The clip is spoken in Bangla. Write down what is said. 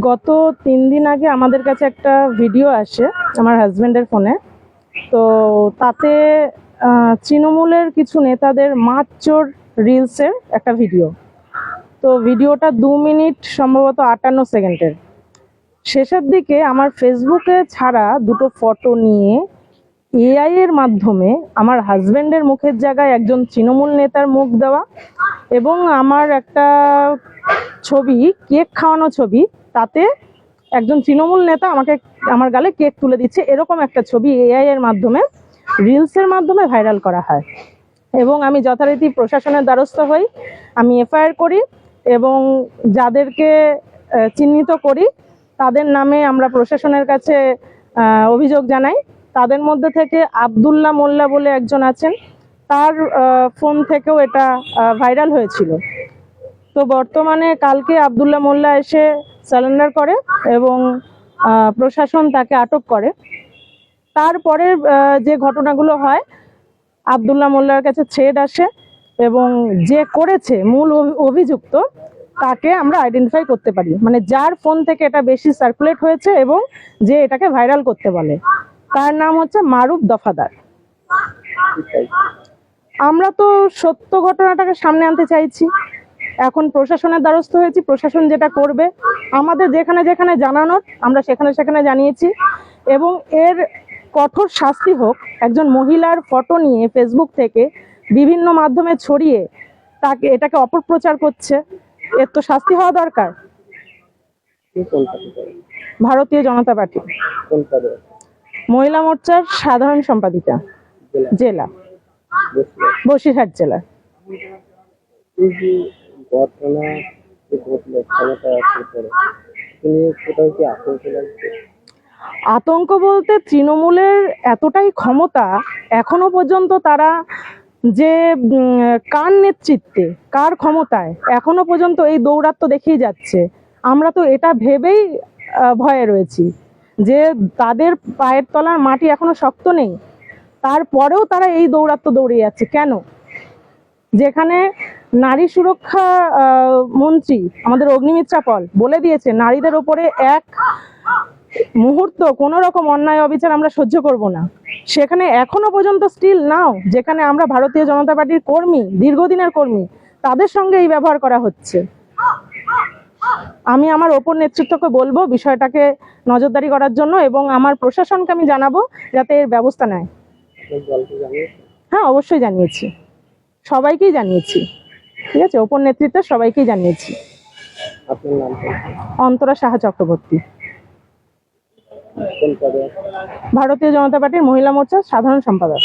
গত 3 দিন আগে আমাদের কাছে একটা ভিডিও আসে আমার হাজবেন্ডের ফোনে। তো তাতে তৃণমূলের কিছু নেতাদের মারচোর রিলসের একটা ভিডিও। তো ভিডিওটা 2 মিনিট সম্ভবত 58 সেকেন্ডের। শেষের দিকে আমার ফেসবুকে ছাড়া দুটো ফটো নিয়ে এআই এর মাধ্যমে আমার হাজবেন্ডের মুখের জায়গায় একজন তৃণমূল নেতার মুখ দেওয়া এবং আমার একটা ছবি, কেক খাওয়ানো ছবি, তাতে একজন তৃণমূল নেতা আমার গালে কেক তুলে দিচ্ছে, এরকম একটা ছবি এআই এর মাধ্যমে রিলসের মাধ্যমে ভাইরাল করা হয়। এবং আমি যথারীতি প্রশাসনের দ্বারস্থ হই, আমি এফআইআর করি এবং যাদেরকে চিহ্নিত করি তাদের নামে আমরা প্রশাসনের কাছে অভিযোগ জানাই। তাদের মধ্যে থেকে আব্দুল্লাহ মোল্লা বলে একজন আছেন, তার ফোন থেকেও এটা ভাইরাল হয়েছিল। তো বর্তমানে কালকে আব্দুল্লাহ মোল্লা এসে সারেন্ডার করে এবং প্রশাসন তাকে আটক করে। তারপরে যে ঘটনাগুলো হয়, আব্দুল্লাহ মোল্লার কাছে থ্রেড আসে এবং যে করেছে মূল অভিযুক্ত তাকে আমরা আইডেন্টিফাই করতে পারি, মানে যার ফোন থেকে এটা বেশি সার্কুলেট হয়েছে এবং যে এটাকে ভাইরাল করতে বলে, তার নাম হচ্ছে মারুফ দফাদার। আমরা তো সত্য ঘটনাটাকে সামনে আনতে চাইছি, এখন প্রশাসনের দ্বারস্থ হয়েছি। প্রশাসন যেটা করবে, আমাদের যেখানে যেখানে জানানোর আমরা সেখানে সেখানে জানিয়েছি এবং এর কঠোর শাস্তি হোক। একজন মহিলার ফটো নিয়ে ফেসবুক থেকে বিভিন্ন মাধ্যমে ছড়িয়ে এটাকে অপপ্রচার করছে, এর তো শাস্তি হওয়া দরকার। ভারতীয় জনতা পার্টি মহিলা মোর্চার সাধারণ সম্পাদিকা, জেলা বসিরহাট জেলা। আতঙ্ক বলতে তৃণমূলের এতটাই ক্ষমতা, এখনো পর্যন্ত তারা যে কার নেতৃত্বে, কার ক্ষমতায়, এখনো পর্যন্ত এই দৌরাত্ম্য দেখিয়ে যাচ্ছে। আমরা তো এটা ভেবেই ভয়ে রয়েছি যে তাদের পায়ের তলার মাটি এখনো শক্ত নেই, তারপরেও তারা এই দৌরাত্ম্য দৌড়িয়ে যাচ্ছে কেন? যেখানে নারী সুরক্ষা মন্ত্রী আমাদের অগ্নিমিত্রা পল বলে দিয়েছে নারীদের ওপরে এক মুহূর্ত কোনো রকম অন্যায় অবিচার আমরা সহ্য করব না, সেখানে এখনো পর্যন্ত স্টিল নাও, যেখানে আমরা ভারতীয় জনতা পার্টির কর্মী, দীর্ঘদিনের কর্মী, তাদের সঙ্গে এই ব্যবহার করা হচ্ছে। আমি আমার ওপর নেতৃত্বকে বলবো বিষয়টাকে নজরদারি করার জন্য এবং আমার প্রশাসনকে আমি জানাবো যাতে এর ব্যবস্থা নেয়। হ্যাঁ, অবশ্যই জানিয়েছি, সবাইকেই জানিয়েছি, ঠিক আছে, ওপর নেতৃত্বে সবাইকেই জানিয়েছি। অন্তরা সাহা চক্রবর্তী, ভারতীয় জনতা পার্টির মহিলা মোর্চার সাধারণ সম্পাদক।